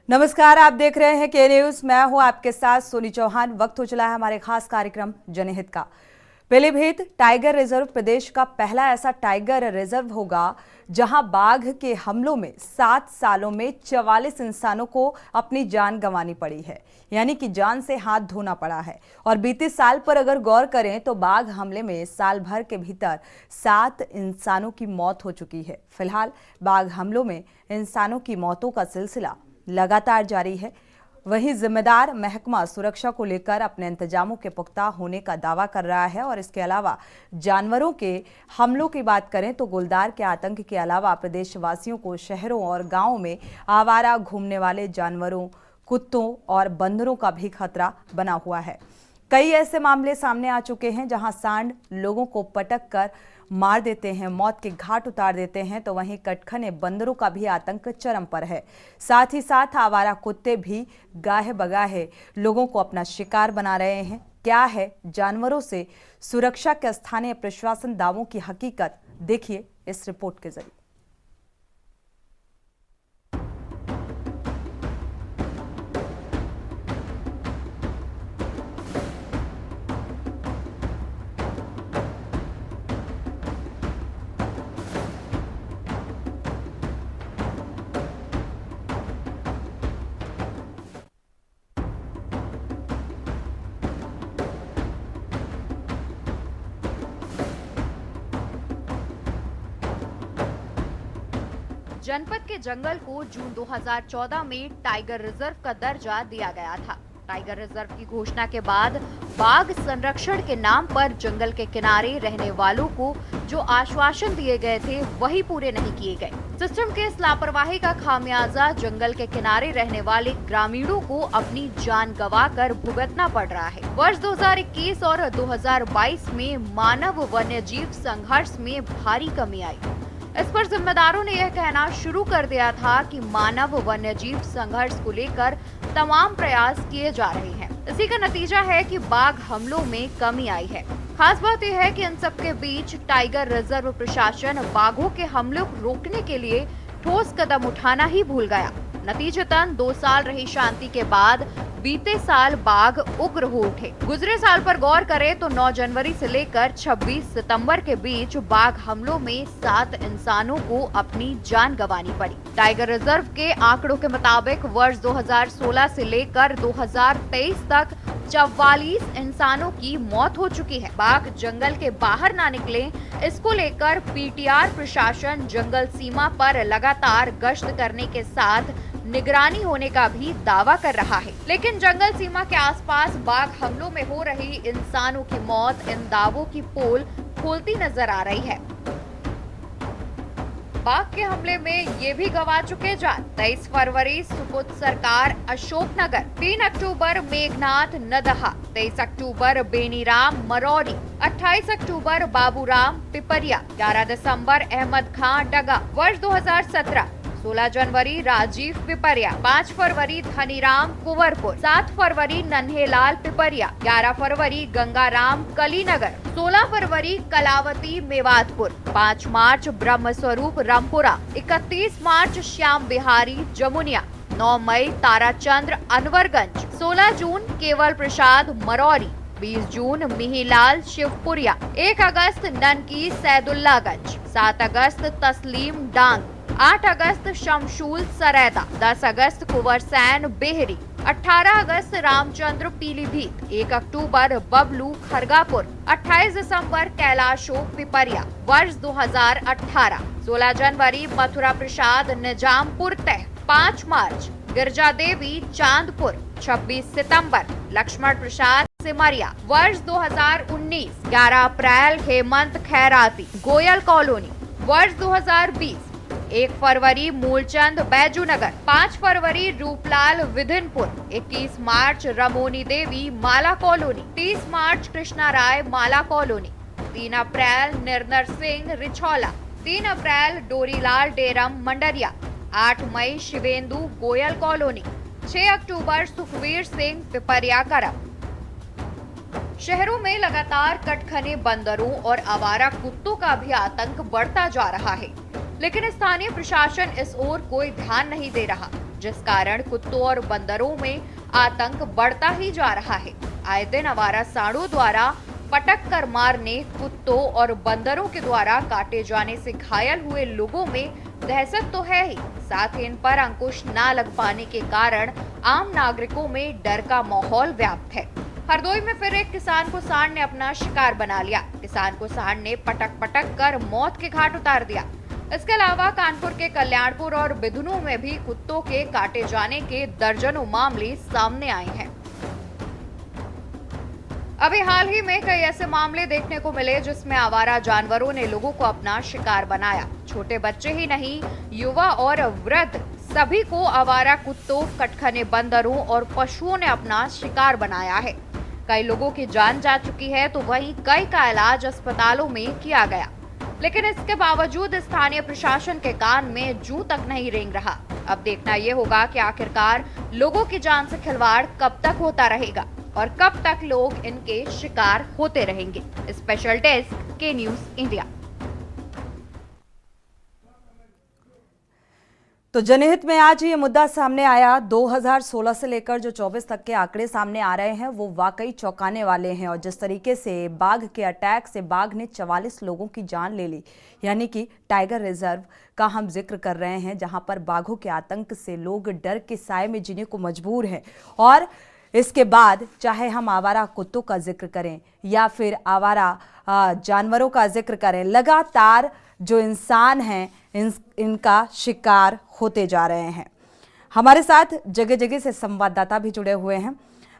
नमस्कार, आप देख रहे हैं के न्यूज। मैं हूं आपके साथ सोनी चौहान। वक्त हो चला है हमारे खास कार्यक्रम जनहित का। पीलीभीत टाइगर रिजर्व प्रदेश का पहला ऐसा टाइगर रिजर्व होगा जहां बाघ के हमलों में 7 सालों में 44 इंसानों को अपनी जान गंवानी पड़ी है, यानी कि जान से हाथ धोना पड़ा है। और बीते साल पर अगर गौर करें तो बाघ हमले में साल भर के भीतर 7 इंसानों की मौत हो चुकी है। फिलहाल बाघ हमलों में इंसानों की मौतों का सिलसिला लगातार जारी है। वहीं जिम्मेदार महकमा सुरक्षा को लेकर अपने इंतजामों के पुख्ता होने का दावा कर रहा है। और इसके अलावा जानवरों के हमलों की बात करें तो गुलदार के आतंक के अलावा प्रदेशवासियों को शहरों और गांवों में आवारा घूमने वाले जानवरों, कुत्तों और बंदरों का भी खतरा बना हुआ है। कई ऐसे मामले सामने आ चुके हैं जहां सांड लोगों को पटक कर मार देते हैं, मौत के घाट उतार देते हैं, तो वहीं कटखने बंदरों का भी आतंक चरम पर है। साथ ही साथ आवारा कुत्ते भी गाहे बगाहे लोगों को अपना शिकार बना रहे हैं। क्या है जानवरों से सुरक्षा के स्थानीय प्रशासन दावों की हकीकत, देखिए इस रिपोर्ट के जरिए। जनपद के जंगल को जून 2014 में टाइगर रिजर्व का दर्जा दिया गया था। टाइगर रिजर्व की घोषणा के बाद बाघ संरक्षण के नाम पर जंगल के किनारे रहने वालों को जो आश्वासन दिए गए थे वही पूरे नहीं किए गए। सिस्टम के इस लापरवाही का खामियाजा जंगल के किनारे रहने वाले ग्रामीणों को अपनी जान गंवाकर भुगतना पड़ रहा है। वर्ष 2021 और 2022 में मानव वन्य जीव संघर्ष में भारी कमी आई। इस पर जिम्मेदारों ने यह कहना शुरू कर दिया था कि मानव वन्यजीव संघर्ष को लेकर तमाम प्रयास किए जा रहे हैं। इसी का नतीजा है कि बाघ हमलों में कमी आई है। खास बात यह है कि इन सबके बीच टाइगर रिजर्व प्रशासन बाघों के हमलों को रोकने के लिए ठोस कदम उठाना ही भूल गया। नतीजतन 2 साल रही शांति के बाद बीते साल बाघ उग्र हो उठे। गुजरे साल पर गौर करें तो 9 जनवरी से लेकर 26 सितंबर के बीच बाघ हमलों में 7 इंसानों को अपनी जान गंवानी पड़ी। टाइगर रिजर्व के आंकड़ों के मुताबिक वर्ष 2016 से लेकर 2023 तक 44 इंसानों की मौत हो चुकी है। बाघ जंगल के बाहर ना निकले, इसको लेकर पीटीआर प्रशासन जंगल सीमा पर लगातार गश्त करने के साथ निगरानी होने का भी दावा कर रहा है। लेकिन जंगल सीमा के आसपास बाघ हमलों में हो रही इंसानों की मौत इन दावों की पोल खोलती नजर आ रही है। बाघ के हमले में ये भी गवा चुके जान। 23 फरवरी सुपुत सरकार अशोकनगर, 3 अक्टूबर मेघनाथ नदहा, 23 अक्टूबर बेनीराम मरौरी, 28 अक्टूबर बाबूराम पिपरिया, 11 दिसंबर अहमद खां डगा। वर्ष 2017 16 जनवरी राजीव पिपरिया, 5 फरवरी धनीराम कुंवरपुर, 7 फरवरी नन्हेलाल पिपरिया, 11 फरवरी गंगाराम कलीनगर, 16 फरवरी कलावती मेवातपुर, 5 मार्च ब्रह्मस्वरूप रामपुरा, 31 मार्च श्याम बिहारी जमुनिया, 9 मई ताराचंद्र अनवरगंज, 16 जून केवल प्रसाद मरौरी, 20 जून मिहीलाल शिवपुरिया, 1 अगस्त ननकी सैदुल्लागंज, 7 अगस्त तस्लीम डांग, 8 अगस्त शमशूल सरैदा, 10 अगस्त कुंवरसैन बेहरी, 18 अगस्त रामचंद्र पीलीभीत, 1 अक्टूबर बबलू खरगापुर, 28 दिसंबर कैलाशो पिपरिया। वर्ष 2018 16 जनवरी मथुरा प्रसाद निजामपुर तह, 5 मार्च गिरजा देवी चांदपुर, 26 सितंबर लक्ष्मण प्रसाद सिमरिया। वर्ष 2019 11 अप्रैल हेमंत खैराती गोयल कॉलोनी। वर्ष 2020 1 फरवरी मूलचंद बैजूनगर, 5 फरवरी रूपलाल विधिनपुर, 21 मार्च रमोनी देवी माला कॉलोनी, 30 मार्च कृष्णा राय माला कॉलोनी, 3 अप्रैल निर्नर सिंह रिछौला, 3 अप्रैल डोरीलाल डेरम मंडरिया, 8 मई शिवेंदु गोयल कॉलोनी, 6 अक्टूबर सुखवीर सिंह पिपरिया करम। शहरों में लगातार कटखने बंदरों और आवारा कुत्तों का भी आतंक बढ़ता जा रहा है, लेकिन स्थानीय प्रशासन इस ओर कोई ध्यान नहीं दे रहा। जिस कारण कुत्तों और बंदरों में आतंक बढ़ता ही जा रहा है। आए दिन आवारा सांडों द्वारा पटक कर मारने, कुत्तों और बंदरों के द्वारा काटे जाने से घायल हुए लोगों में दहशत तो है ही, साथ ही इन पर अंकुश न लग पाने के कारण आम नागरिकों में डर का माहौल व्याप्त है। हरदोई में फिर एक किसान को सांड ने अपना शिकार बना लिया। किसान को सांड ने पटक पटक कर मौत के घाट उतार दिया। इसके अलावा कानपुर के कल्याणपुर और बिधुनू में भी कुत्तों के काटे जाने के दर्जनों मामले सामने आए हैं। अभी हाल ही में कई ऐसे मामले देखने को मिले जिसमें आवारा जानवरों ने लोगों को अपना शिकार बनाया। छोटे बच्चे ही नहीं, युवा और वृद्ध सभी को आवारा कुत्तों, कटखने बंदरों और पशुओं ने अपना शिकार बनाया है। कई लोगों की जान जा चुकी है तो वहीं कई का इलाज अस्पतालों में किया गया, लेकिन इसके बावजूद स्थानीय प्रशासन के कान में जूं तक नहीं रेंग रहा। अब देखना ये होगा कि आखिरकार लोगों की जान से खिलवाड़ कब तक होता रहेगा और कब तक लोग इनके शिकार होते रहेंगे। स्पेशल डेस्क के न्यूज़ इंडिया। तो जनहित में आज ये मुद्दा सामने आया। 2016 से लेकर जो 24 तक के आंकड़े सामने आ रहे हैं वो वाकई चौंकाने वाले हैं। और जिस तरीके से बाघ के अटैक से बाघ ने 44 लोगों की जान ले ली, यानी कि टाइगर रिजर्व का हम जिक्र कर रहे हैं, जहां पर बाघों के आतंक से लोग डर के साए में जीने को मजबूर हैं। और इसके बाद चाहे हम आवारा कुत्तों का जिक्र करें या फिर आवारा जानवरों का जिक्र करें, लगातार जो इंसान हैं इनका शिकार होते जा रहे हैं। हमारे साथ जगह जगह से संवाददाता भी जुड़े हुए हैं।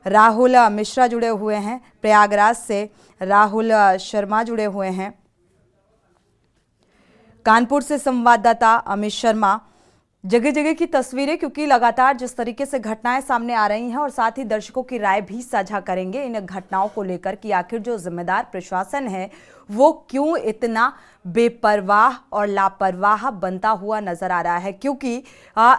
राहुल मिश्रा जुड़े हुए हैं, प्रयागराज से राहुल शर्मा जुड़े हुए हैं, कानपुर से संवाददाता अमित शर्मा। जगह जगह की तस्वीरें, क्योंकि लगातार जिस तरीके से घटनाएं सामने आ रही हैं, और साथ ही दर्शकों की राय भी साझा करेंगे इन घटनाओं को लेकर कि आखिर जो जिम्मेदार प्रशासन है वो क्यों इतना बेपरवाह और लापरवाह बनता हुआ नजर आ रहा है। क्योंकि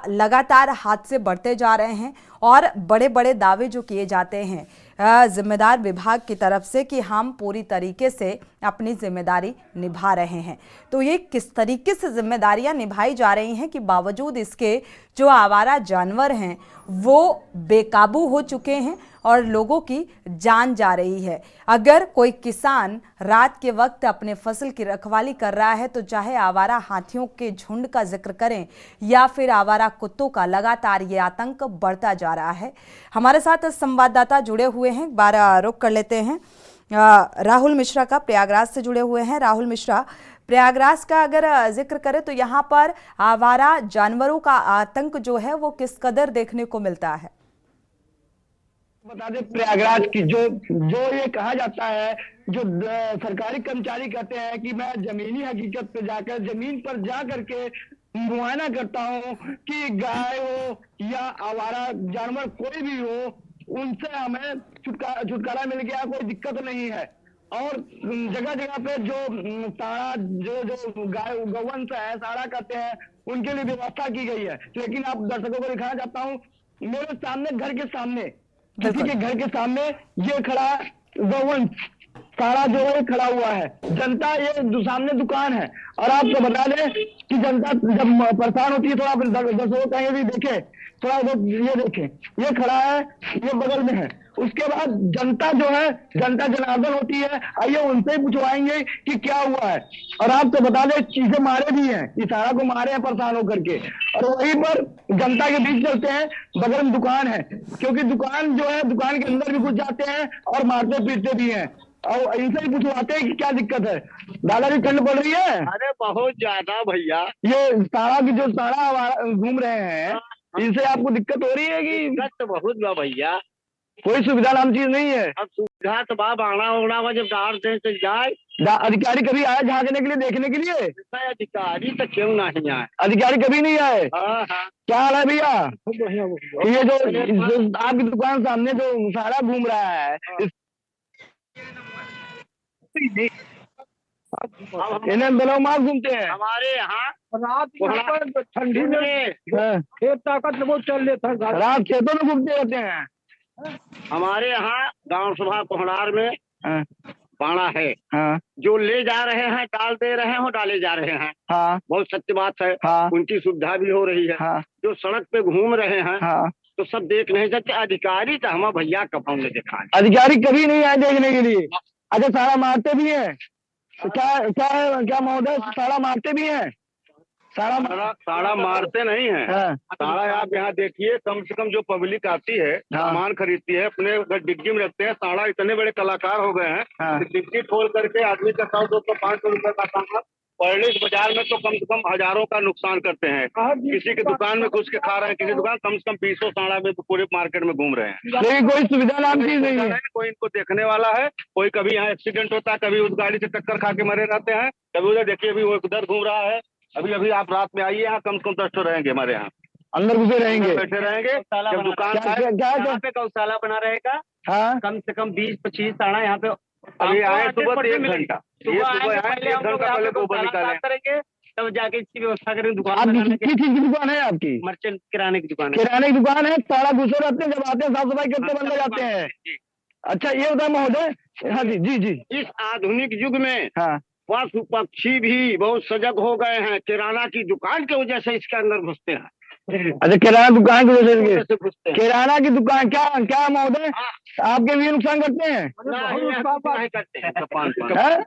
लगातार हादसे बढ़ते जा रहे हैं और बड़े बड़े दावे जो किए जाते हैं जिम्मेदार विभाग की तरफ से कि हम पूरी तरीके से अपनी जिम्मेदारी निभा रहे हैं, तो ये किस तरीके से जिम्मेदारियां निभाई जा रही हैं कि बावजूद इसके जो आवारा जानवर हैं वो बेकाबू हो चुके हैं और लोगों की जान जा रही है। अगर कोई किसान रात के वक्त अपने फसल की रखवाली कर रहा है, तो चाहे आवारा हाथियों के झुंड का जिक्र करें या फिर आवारा कुत्तों का, लगातार ये आतंक बढ़ता जा रहा है। हमारे साथ संवाददाता जुड़े हुए हैं, एक बार रुख कर लेते हैं राहुल मिश्रा का, प्रयागराज से जुड़े हुए हैं। राहुल मिश्रा, प्रयागराज का अगर जिक्र करें तो यहाँ पर आवारा जानवरों का आतंक जो है वो किस कदर देखने को मिलता है? बता दें, प्रयागराज की जो ये कहा जाता है, जो सरकारी कर्मचारी कहते हैं कि मैं जमीनी हकीकत पे जाकर, जमीन पर जा करके मुआयना करता हूँ कि गाय हो या आवारा जानवर कोई भी हो, उनसे हमें छुटकारा मिल गया, कोई दिक्कत नहीं है। और जगह जगह पे जो सारा जो गाय गौवंश है, सारा करते हैं, उनके लिए व्यवस्था की गई है। लेकिन आप दर्शकों को दिखाना चाहता हूँ, मेरे सामने, घर के सामने, किसी के घर के सामने ये खड़ा गौवंश सारा जो है खड़ा हुआ है। जनता, ये सामने दुकान है, और आपको बता दें कि जनता जब परेशान होती है, थोड़ा दर्शकों कहेंगे भी देखे, थोड़ा ये देखें, ये खड़ा है, ये बगल में है। उसके बाद जनता जो है, जनता जनार्दन होती है, आइए उनसे ही पूछवाएंगे कि क्या हुआ है। और आपको बता दें, चीजें मारे भी हैं, इशारा को मारे हैं परेशान होकर के, और वहीं पर जनता के बीच चलते हैं। बगल में दुकान है, क्योंकि दुकान जो है, दुकान के अंदर भी घुस जाते हैं और मारते पीटते भी हैं, और इनसे ही पूछवाते हैं कि क्या दिक्कत है। दादाजी, ठंड पड़ रही है? अरे बहुत ज्यादा भैया। ये सारा की जो सारा घूम रहे हैं, इनसे आपको दिक्कत हो रही है कि? दिक्कत तो बहुत बा भैया, कोई सुविधा नाम चीज नहीं है। अब सुविधा तो बाप आना होना हुआ, जब डार से जाए। अधिकारी कभी आए झांकने के लिए, देखने के लिए? अधिकारी तो क्यों नहीं आए? अधिकारी कभी नहीं आए? हाँ। क्या हाल है भैया? ये जो आपकी दुकान सामने जो सारा घूम रहा है, इन्हें बिना मास्क घूमते हैं। हमारे यहाँ रात ठंडी में खेत ताकत वो चल लेता है, रात खेतों में घूमते रहते हैं। हमारे यहाँ गांव सभा कोहनार में बाड़ा है, हाँ जो ले जा रहे हैं डाल दे रहे हैं और डाले जा रहे हैं। हाँ बहुत सत्य बात है। हाँ उनकी सुविधा भी हो रही है। हाँ जो सड़क पे घूम रहे हैं हाँ। तो सब देख नहीं सकते। अधिकारी तो हम भैया कब हमने देखा है। अधिकारी कभी नहीं आए देखने के लिए। अच्छा, साड़ा मारते भी हैं? तो क्या महोदय, साड़ा मारते भी हैं? साड़ा मारते नहीं है। हाँ साड़ा आप यहाँ देखिए, कम से कम जो पब्लिक आती है सामान खरीदती है अपने डिग्गी में रखते हैं। साड़ा इतने बड़े कलाकार हो गए हैं कि डिग्गी खोल करके आदमी का 100, 200, 500 रुपए का सामान पहले बाजार में तो कम से कम हजारों का नुकसान करते हैं। किसी की दुकान में घुस के खा रहे हैं, किसी दुकान कम से कम 20 साड़ा में पूरे मार्केट में घूम रहे हैं। लेकिन कोई सुविधा नाम चीज नहीं है। कोई इनको देखने वाला है। कोई कभी यहाँ एक्सीडेंट होता है, कभी उस गाड़ी से टक्कर खा के मरे रहते हैं, कभी उधर देखिए अभी वो उधर घूम रहा है। अभी आप रात में आइए, यहाँ कम से कम 10 तो रहेंगे हमारे यहाँ, अंदर घुसे रहेंगे, बैठे रहेंगे। जब दुकान क्या पे गौशाला बना रहेगा, हाँ कम से कम 20-25 साड़ा यहाँ पे अभी आए सुबह 1 घंटा। सुबह आए 1 घंटा पहले गोबर निकालेंगे, तब जाके इसकी व्यवस्था करेंगे। दुकान किस चीज की दुकान है आपकी? मर्चेंट किराने की दुकान है। किराने की दुकान है। साड़ा घुसे रहते हैं, जब आते हैं साफ सफाई करते बंद हो जाते हैं। अच्छा, ये होता है महोदय। हाँ जी जी जी। इस आधुनिक युग में हाँ पशु पक्षी भी बहुत सजग हो गए हैं। किराना की दुकान की वजह से इसके अंदर घुसते हैं। अच्छा, किराना दुकान की वजह से घुसते हैं। किराना की दुकान क्या महोदय आपके भी नुकसान करते हैं? नहीं करते हैं।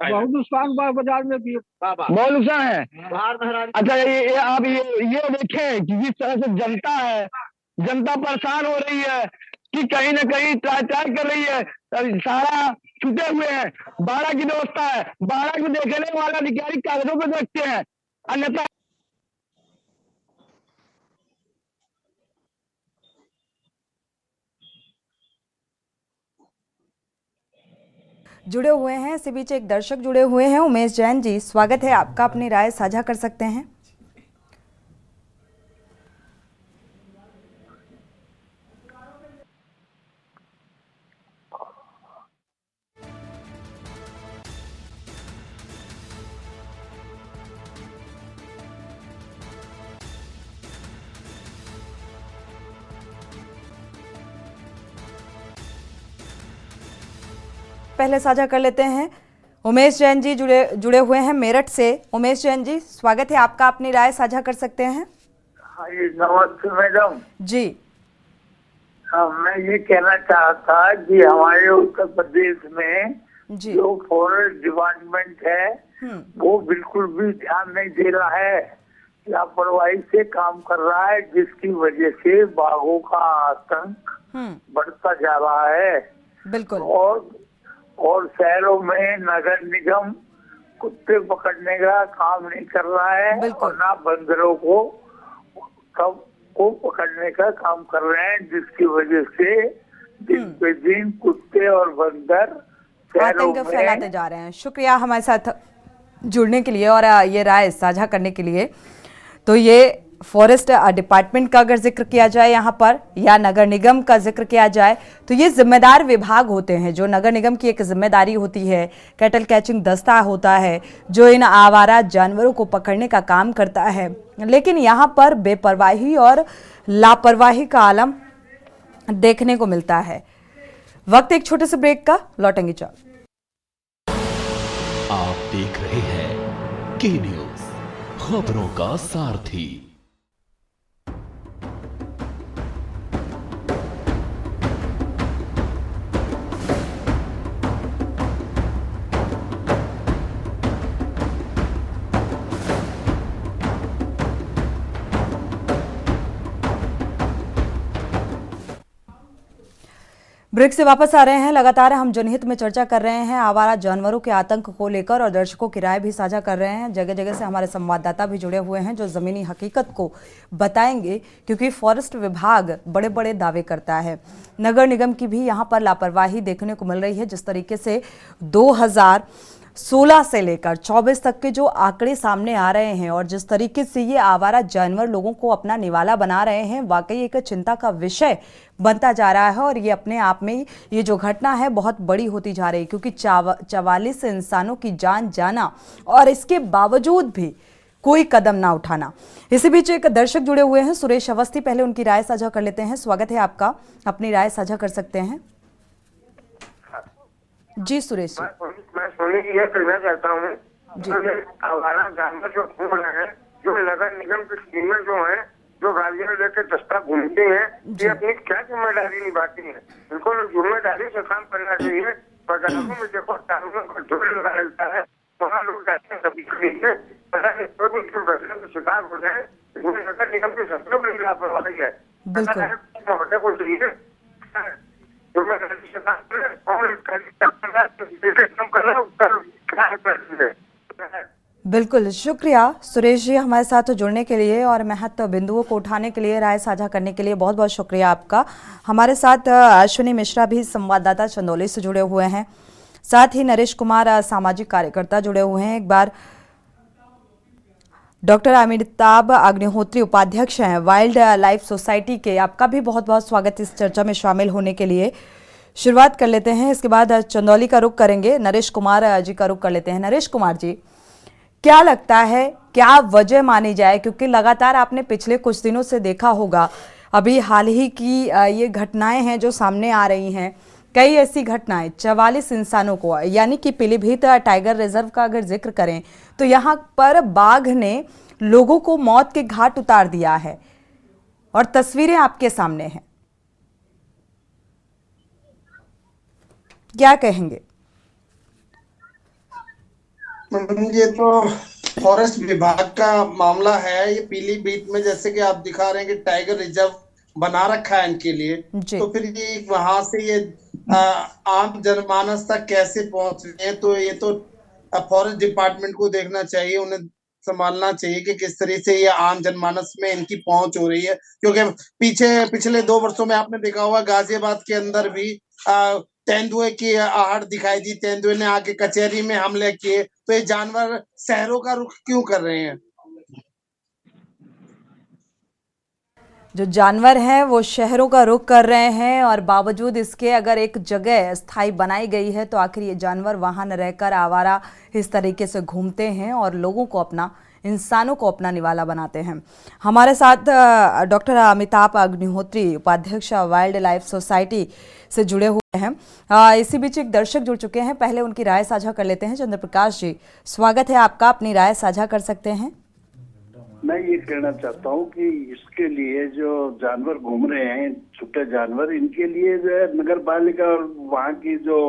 बहुत नुकसान बाजार में भी बहुत नुकसान है। बाहर। अच्छा, ये आप ये देखें कि जिस तरह से जनता परेशान हो रही है कि कहीं न कहीं ट्राई कर रही है। सारा छूटे हुए हैं, बाड़ा की व्यवस्था है। बाड़ा को देखने वाला अधिकारी कागजों पे देखते हैं, अन्यथा जुड़े हुए हैं। इसी बीच एक दर्शक जुड़े हुए हैं, उमेश जैन जी, स्वागत है आपका, अपनी राय साझा कर सकते हैं। पहले साझा कर लेते हैं। उमेश जैन जी जुड़े हुए हैं मेरठ से। उमेश जैन जी, स्वागत है आपका, अपनी राय साझा कर सकते हैं। हाँ जी, नमस्ते मैडम जी। हाँ, मैं ये कहना चाहता कि हमारे उत्तर प्रदेश में जी जो फॉरेस्ट डिपार्टमेंट है वो बिल्कुल भी ध्यान नहीं दे रहा है, लापरवाही से काम कर रहा है, जिसकी वजह से बाघों का आतंक बढ़ता जा रहा है। बिल्कुल। और शहरों में नगर निगम कुत्ते पकड़ने का काम नहीं कर रहा है और ना बंदरों को पकड़ने का काम कर रहे हैं, जिसकी वजह से दिन पे दिन कुत्ते और बंदर शहरों आतंक में फैलाते जा रहे हैं। शुक्रिया हमारे साथ जुड़ने के लिए और ये राय साझा करने के लिए। तो ये फॉरेस्ट डिपार्टमेंट का अगर जिक्र किया जाए यहाँ पर, या नगर निगम का जिक्र किया जाए, तो ये जिम्मेदार विभाग होते हैं। जो नगर निगम की एक जिम्मेदारी होती है, कैटल कैचिंग दस्ता होता है जो इन आवारा जानवरों को पकड़ने का काम करता है। लेकिन यहाँ पर बेपरवाही और लापरवाही का आलम देखने को मिलता है। वक्त एक छोटे से ब्रेक का, लौटेंगे चल। आप देख रहे हैं के न्यूज, खबरों का सारथी। ब्रेक से वापस आ रहे हैं। लगातार हम जनहित में चर्चा कर रहे हैं आवारा जानवरों के आतंक को लेकर और दर्शकों की राय भी साझा कर रहे हैं। जगह जगह से हमारे संवाददाता भी जुड़े हुए हैं जो जमीनी हकीकत को बताएंगे, क्योंकि फॉरेस्ट विभाग बड़े बड़े दावे करता है। नगर निगम की भी यहाँ पर लापरवाही देखने को मिल रही है। जिस तरीके से 2016 से लेकर 24 तक के जो आंकड़े सामने आ रहे हैं और जिस तरीके से ये आवारा जानवर लोगों को अपना निवाला बना रहे हैं, वाकई एक चिंता का विषय बनता जा रहा है। और ये अपने आप में ये जो घटना है बहुत बड़ी होती जा रही है, क्योंकि 44 इंसानों की जान जाना और इसके बावजूद भी कोई कदम ना उठाना। इसी बीच एक दर्शक जुड़े हुए हैं, सुरेश अवस्थी, पहले उनकी राय साझा कर लेते हैं। स्वागत है आपका, अपनी राय साझा कर सकते हैं। जी सुरेश जी। मैं सोनी जी ये कहना चाहता हूँ, आवारा जानवर जो घूम रहे हैं, जो नगर निगम की टीमें जो है, जो गाड़ियां लेके दस्ता घूमती हैं, ये अपनी क्या जिम्मेदारी निभाती है? इनको जिम्मेदारी से काम करना चाहिए। बाजारों में देखो कानूनों का ढोल लगा रहता है, वहाँ लोग जाते हैं सभी खरीदने, पता नहीं कोई भी क्यों घटना का शिकार हो जाए। नगर निगम की सबसे बड़ी लापरवाही है। होने को चाहिए जिम्मेदारी से काम करें, और काम कर रहा है। बिल्कुल, शुक्रिया सुरेश जी हमारे साथ जुड़ने के लिए और महत्व बिंदुओं को उठाने के लिए, राय साझा करने के लिए बहुत बहुत शुक्रिया आपका। हमारे साथ अश्विनी मिश्रा भी संवाददाता चंदौली से जुड़े हुए हैं, साथ ही नरेश कुमार सामाजिक कार्यकर्ता जुड़े हुए हैं। एक बार डॉक्टर अमिताभ अग्निहोत्री उपाध्यक्ष हैं वाइल्ड लाइफ सोसाइटी के, आपका भी बहुत बहुत स्वागत इस चर्चा में शामिल होने के लिए। शुरुआत कर लेते हैं, इसके बाद चंदौली का रुख करेंगे, नरेश कुमार जी का रुख कर लेते हैं। नरेश कुमार जी, क्या लगता है क्या वजह मानी जाए, क्योंकि लगातार आपने पिछले कुछ दिनों से देखा होगा, अभी हाल ही की ये घटनाएं हैं जो सामने आ रही हैं, कई ऐसी घटनाएं 44 इंसानों को, यानी कि पीलीभीत टाइगर रिजर्व का अगर जिक्र करें तो यहाँ पर बाघ ने लोगों को मौत के घाट उतार दिया है और तस्वीरें आपके सामने हैं, क्या कहेंगे? ये तो फॉरेस्ट विभाग का मामला है। ये पीलीभीत में जैसे कि आप दिखा रहे हैं कि टाइगर रिजर्व बना रखा है इनके लिए, तो फिर ये वहां से ये आम जनमानस तक कैसे पहुंच रहे हैं, तो ये तो फॉरेस्ट डिपार्टमेंट को देखना चाहिए, उन्हें संभालना चाहिए कि किस तरह से ये आम जनमानस में इनकी पहुंच हो रही है। क्योंकि पिछले 2 वर्षों में आपने देखा होगा गाजियाबाद के अंदर भी तेंदुए की आहट दिखाई दी, तेंदुए ने आके कचहरी में हमले किए। तो ये जानवर शहरों का रुख क्यों कर रहे हैं? जो जानवर हैं वो शहरों का रुख कर रहे हैं और बावजूद इसके अगर एक जगह स्थायी बनाई गई है तो आखिर ये जानवर वहां न रहकर आवारा इस तरीके से घूमते हैं और लोगों को इंसानों को अपना निवाला बनाते हैं। हमारे साथ डॉक्टर अमिताभ अग्निहोत्री उपाध्यक्ष वाइल्ड लाइफ सोसाइटी से जुड़े हुए हैं। इसी बीच एक दर्शक जुड़ चुके हैं, पहले उनकी राय साझा कर लेते हैं। चंद्र प्रकाश जी, स्वागत है आपका, अपनी राय साझा कर सकते हैं। मैं ये कहना चाहता हूँ कि इसके लिए जो जानवर घूम रहे हैं, छुट्टे जानवर, इनके लिए जो है नगर पालिका और वहाँ की जो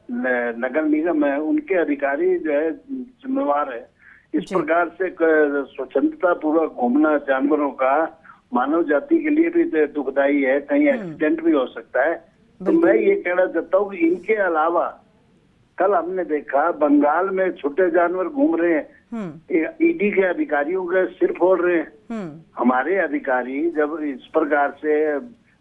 नगर निगम है उनके अधिकारी जो है जिम्मेवार है। इस प्रकार से स्वच्छंदता पूर्वक घूमना जानवरों का मानव जाति के लिए भी दुखदायी है, कहीं एक्सीडेंट भी हो सकता है। तो मैं ये कहना चाहता हूँ कि इनके अलावा कल हमने देखा बंगाल में छोटे जानवर घूम रहे हैं, ईडी के अधिकारियों के सिर फोड़ रहे हैं। हमारे अधिकारी जब इस प्रकार से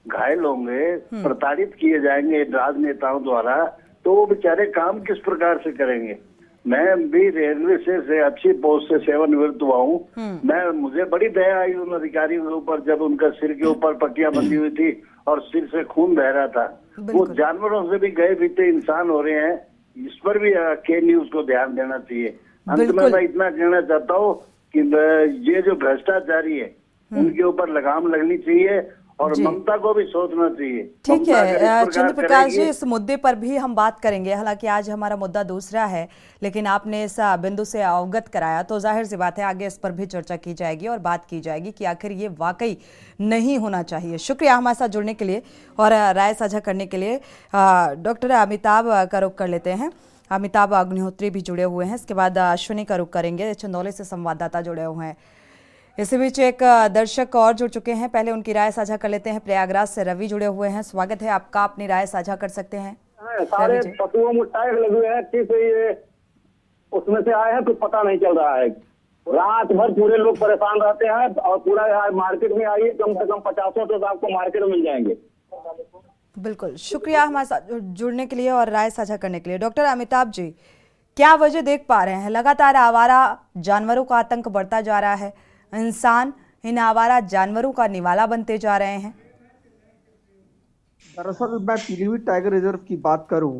घायल होंगे, प्रताड़ित किए जाएंगे राजनेताओं द्वारा, तो वो बेचारे काम किस प्रकार से करेंगे? मैं भी रेलवे से अच्छी पोस्ट से सेवानिवृत्त हुआ हूँ। मुझे बड़ी दया आई उन अधिकारियों के ऊपर जब उनका सिर के ऊपर पट्टियां बंधी हुई थी और सिर से खून बह रहा था। वो जानवरों से भी गए बीते इंसान हो रहे हैं, इस पर भी के न्यूज को ध्यान देना चाहिए। अंत में मैं इतना कहना चाहता हूँ कि ये जो भ्रष्टाचारी है उनके ऊपर लगाम लगनी चाहिए और ममता को भी सोचना चाहिए। ठीक है चंद्र प्रकाश जी, इस मुद्दे पर भी हम बात करेंगे, हालांकि आज हमारा मुद्दा दूसरा है, लेकिन आपने इस बिंदु से अवगत कराया तो जाहिर सी बात है आगे इस पर भी चर्चा की जाएगी और बात की जाएगी कि आखिर ये वाकई नहीं होना चाहिए। शुक्रिया हमारे साथ जुड़ने के लिए और राय साझा करने के लिए। डॉक्टर अमिताभ का रुख कर लेते हैं, अमिताभ अग्निहोत्री भी जुड़े हुए हैं, इसके बाद अश्विनी का रुख करेंगे, चंदौली से संवाददाता जुड़े हुए हैं। इसी बीच एक दर्शक और जुड़ चुके हैं, पहले उनकी राय साझा कर लेते हैं। प्रयागराज से रवि जुड़े हुए हैं, स्वागत है आपका, अपनी राय साझा कर सकते हैं। सारे पशुओं में टैग लगे हुए हैं, किस ये उसमें से आए हैं कुछ पता नहीं चल रहा है। रात भर पूरे लोग परेशान रहते हैं और पूरा यहाँ मार्केट में आइए, कम से कम 50 तो आपको मार्केट में मिल जाएंगे। बिल्कुल, शुक्रिया हमारे साथ जुड़ने के लिए और राय साझा करने के लिए। डॉक्टर अमिताभ जी, क्या वजह देख पा रहे हैं? लगातार आवारा जानवरों का आतंक बढ़ता जा रहा है, इंसान इन आवारा जानवरों का निवाला बनते जा रहे हैं। दरअसल मैं पीलीभीत टाइगर रिजर्व की बात करूं,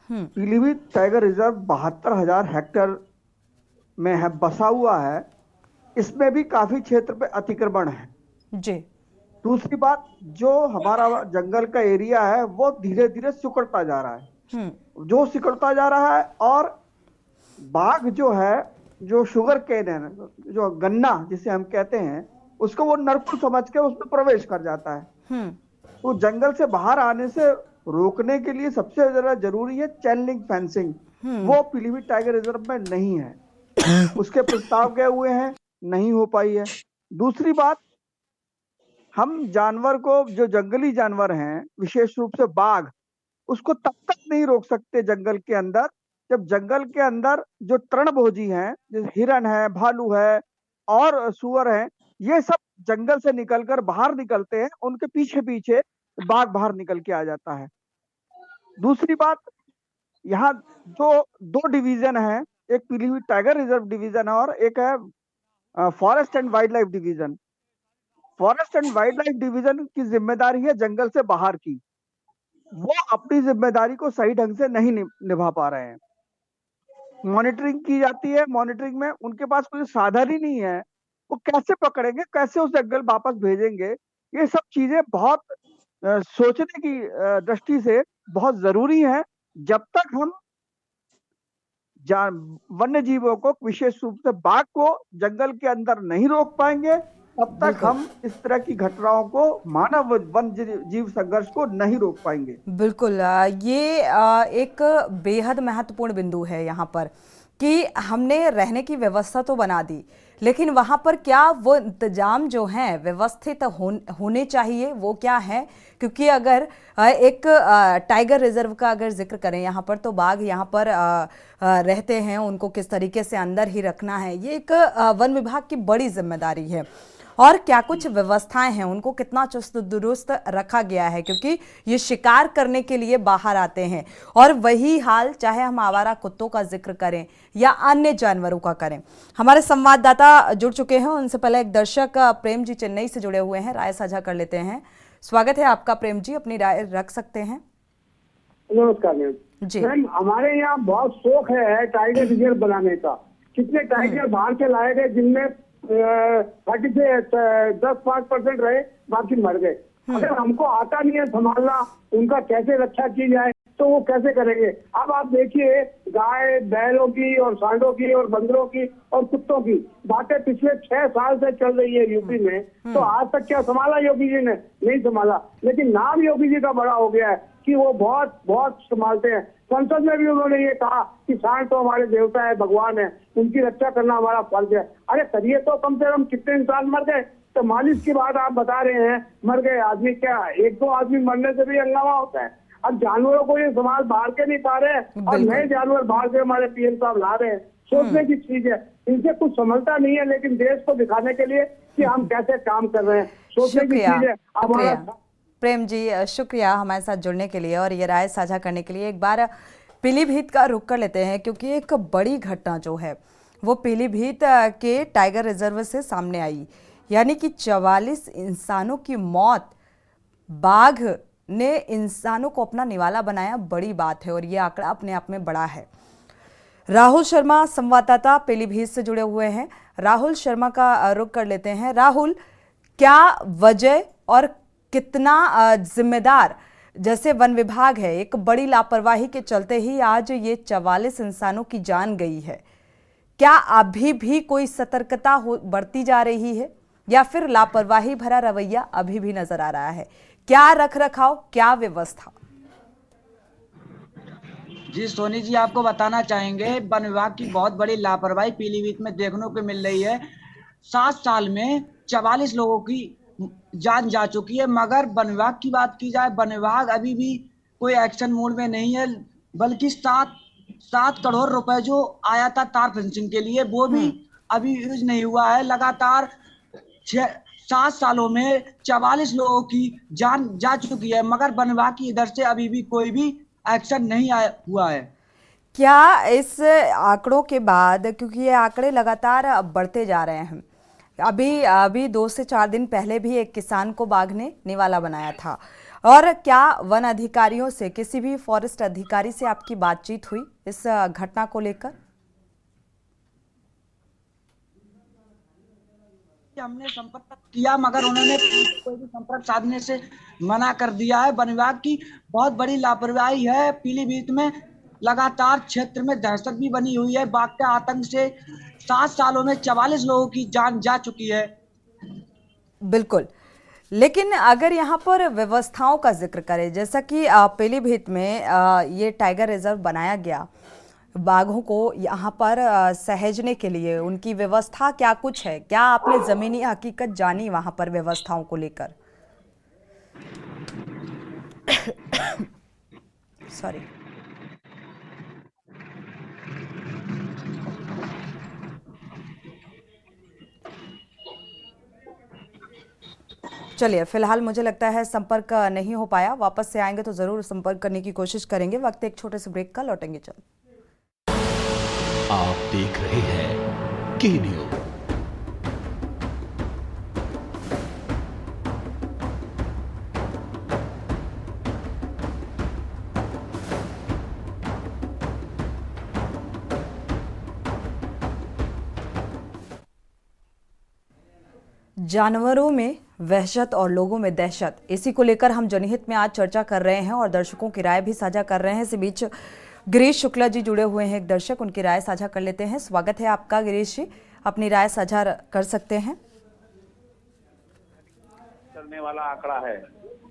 पीलीभीत टाइगर रिजर्व 72,000 हेक्टेयर में है, बसा हुआ है। इसमें भी काफी क्षेत्र पे अतिक्रमण है जी। दूसरी बात, जो हमारा जंगल का एरिया है वो धीरे धीरे सिकुड़ता जा रहा है। जो सिकुड़ता जा रहा है। और बाघ जो है, जो शुगर केन है, जो गन्ना जिसे हम कहते हैं, उसको वो नरकुल समझ के उसमें प्रवेश कर जाता है। तो जंगल से बाहर आने से रोकने के लिए सबसे ज्यादा जरूरी है चेन लिंक फेंसिंग। वो पीलीभीत टाइगर रिजर्व में नहीं है। उसके प्रस्ताव गए हुए हैं, नहीं हो पाई है। दूसरी बात, हम जानवर को, जो जंगली जानवर हैं, विशेष रूप से बाघ, उसको तब तक नहीं रोक सकते जंगल के अंदर जब जंगल के अंदर जो तृणभोजी हैं, जैसे हिरन है, भालू है और सुअर है, ये सब जंगल से निकलकर बाहर निकलते हैं, उनके पीछे पीछे बाघ बाहर निकल के आ जाता है। दूसरी बात, यहाँ जो दो डिवीजन है, एक पीलीभीत टाइगर रिजर्व डिवीजन है और एक है forest and wild life division. Forest and wild life division की जिम्मेदारी है जंगल से बाहर की। वो अपनी जिम्मेदारी को सही ढंग से नहीं निभा पा रहे हैं। मॉनिटरिंग की जाती है, मॉनिटरिंग में उनके पास कोई साधन ही नहीं है। वो कैसे पकड़ेंगे, कैसे उस जंगल वापस भेजेंगे? ये सब चीजें बहुत सोचने की दृष्टि से बहुत जरूरी है। जब तक हम वन्य जीवों को, विशेष रूप से बाघ को जंगल के अंदर नहीं रोक पाएंगे, तब तक हम इस तरह की घटनाओं को, मानव वन्य जीव संघर्ष को नहीं रोक पाएंगे। बिल्कुल, ये एक बेहद महत्वपूर्ण बिंदु है यहाँ पर कि हमने रहने की व्यवस्था तो बना दी, लेकिन वहाँ पर क्या वो इंतजाम जो हैं व्यवस्थित होने चाहिए, वो क्या है? क्योंकि अगर एक टाइगर रिजर्व का अगर जिक्र करें यहाँ पर, तो बाघ यहाँ पर रहते हैं, उनको किस तरीके से अंदर ही रखना है, ये एक वन विभाग की बड़ी जिम्मेदारी है। और क्या कुछ व्यवस्थाएं हैं, उनको कितना चुस्त दुरुस्त रखा गया है, क्योंकि ये शिकार करने के लिए बाहर आते हैं। और वही हाल चाहे हम आवारा कुत्तों का जिक्र करें या अन्य जानवरों का करें। हमारे संवाददाता जुड़ चुके हैं, उनसे पहले एक दर्शक प्रेम जी चेन्नई से जुड़े हुए हैं, राय साझा कर लेते हैं। स्वागत है आपका प्रेम जी, अपनी राय रख सकते हैं। नमस्कार मैम जी। मैम, हमारे यहाँ बहुत शौक है टाइगर रिजर्व बनाने का। कितने टाइगर बाहर से लाए गए, जिनमें 30 से 10-5% रहे, बाकी मर गए। अगर हमको आता नहीं है संभालना, उनका कैसे रक्षा की जाए, तो वो कैसे करेंगे? अब आप देखिए, गाय बैलों की और सांडों की और बंदरों की और कुत्तों की बातें पिछले 6 साल से चल रही है यूपी में। तो आज तक क्या संभाला योगी जी ने? नहीं संभाला। लेकिन नाम योगी जी का बड़ा हो गया है कि वो बहुत बहुत संभालते हैं। संसद में भी उन्होंने ये कहा कि सांड तो हमारे देवता है, भगवान है, उनकी रक्षा करना हमारा फर्ज है। अरे करिए तो, कम से कम कितने इंसान मर गए? तो मालिश की बात आप बता रहे हैं, मर गए आदमी, क्या 1-2 आदमी मरने से भी हंगामा होता है? अब जानवरों को ये समाज बाहर के नहीं पा रहे हैं और नए जानवर बाहर से हमारे पीएम साहब ला रहे हैं। सोचने की चीज है, इनसे कुछ समझता नहीं है, लेकिन देश को दिखाने के लिए कि हम कैसे काम कर रहे हैं, सोचने की चीज है। हमारा प्रेम जी शुक्रिया हमारे साथ जुड़ने के लिए और ये राय साझा करने के लिए। एक बार पीलीभीत का रुख कर लेते हैं, क्योंकि एक बड़ी घटना जो है वो पीलीभीत के टाइगर रिजर्व से सामने आई, यानी कि 44 इंसानों की मौत। बाघ ने इंसानों को अपना निवाला बनाया, बड़ी बात है और ये आंकड़ा अपने आप में बड़ा है। राहुल शर्मा संवाददाता पीलीभीत से जुड़े हुए हैं, राहुल शर्मा का रुख कर लेते हैं। राहुल, क्या वजह और कितना जिम्मेदार, जैसे वन विभाग है, एक बड़ी लापरवाही के चलते ही आज ये 44 इंसानों की जान गई है, क्या अभी भी कोई सतर्कता बढ़ती जा रही है या फिर लापरवाही भरा रवैया अभी भी नजर आ रहा है? क्या रख रखाव, क्या व्यवस्था? जी सोनी जी, आपको बताना चाहेंगे, वन विभाग की बहुत बड़ी लापरवाही पीलीभीत में देखने को मिल रही है। 7 साल में 44 लोगों की जान जा चुकी है, मगर वन विभाग की बात की जाए, वन विभाग अभी भी कोई एक्शन मोड में नहीं है, बल्कि 7 करोड़ रुपए जो आया था तार फेंसिंग के लिए, वो भी अभी यूज नहीं हुआ है। लगातार 7 सालों में 44 लोगों की जान जा चुकी है, मगर वन विभाग की इधर से अभी भी कोई भी एक्शन नहीं हुआ है। क्या इस आंकड़ों के बाद, क्योंकि ये आंकड़े लगातार बढ़ते जा रहे हैं, अभी 2 से 4 दिन पहले भी एक किसान को बाघ ने निवाला बनाया था, और क्या वन अधिकारियों से, किसी भी फॉरेस्ट अधिकारी से आपकी बातचीत हुई इस घटना को लेकर? हमने संपर्क किया मगर उन्होंने कोई भी संपर्क साधने से मना कर दिया है। वन विभाग की बहुत बड़ी लापरवाही है। पीलीभीत में लगातार क्षेत्र में दहशत भी बनी हुई है। बाघ के आतंक से 7 सालों में 44 लोगों की जान जा चुकी है। बिल्कुल, लेकिन अगर यहाँ पर व्यवस्थाओं का जिक्र करें, जैसा कि पीलीभीत में ये टाइगर रिजर्व बनाया गया, बाघों को यहाँ पर सहेजने के लिए उनकी व्यवस्था क्या कुछ है? क्या आपने जमीनी हकीकत जानी वहां पर व्यवस्थाओं को लेकर? सॉरी। चलिए, फिलहाल मुझे लगता है संपर्क नहीं हो पाया। वापस से आएंगे तो जरूर संपर्क करने की कोशिश करेंगे। वक्त एक छोटे से ब्रेक का, लौटेंगे जल्द। आप देख रहे हैं के न्यूज। जानवरों में वहशत और लोगों में दहशत, इसी को लेकर हम जनहित में आज चर्चा कर रहे हैं और दर्शकों की राय भी साझा कर रहे हैं। इसी बीच गिरीश शुक्ला जी जुड़े हुए हैं, एक दर्शक, उनकी राय साझा कर लेते हैं। स्वागत है आपका गिरीश जी, अपनी राय साझा कर सकते हैं। करने वाला आंकड़ा है।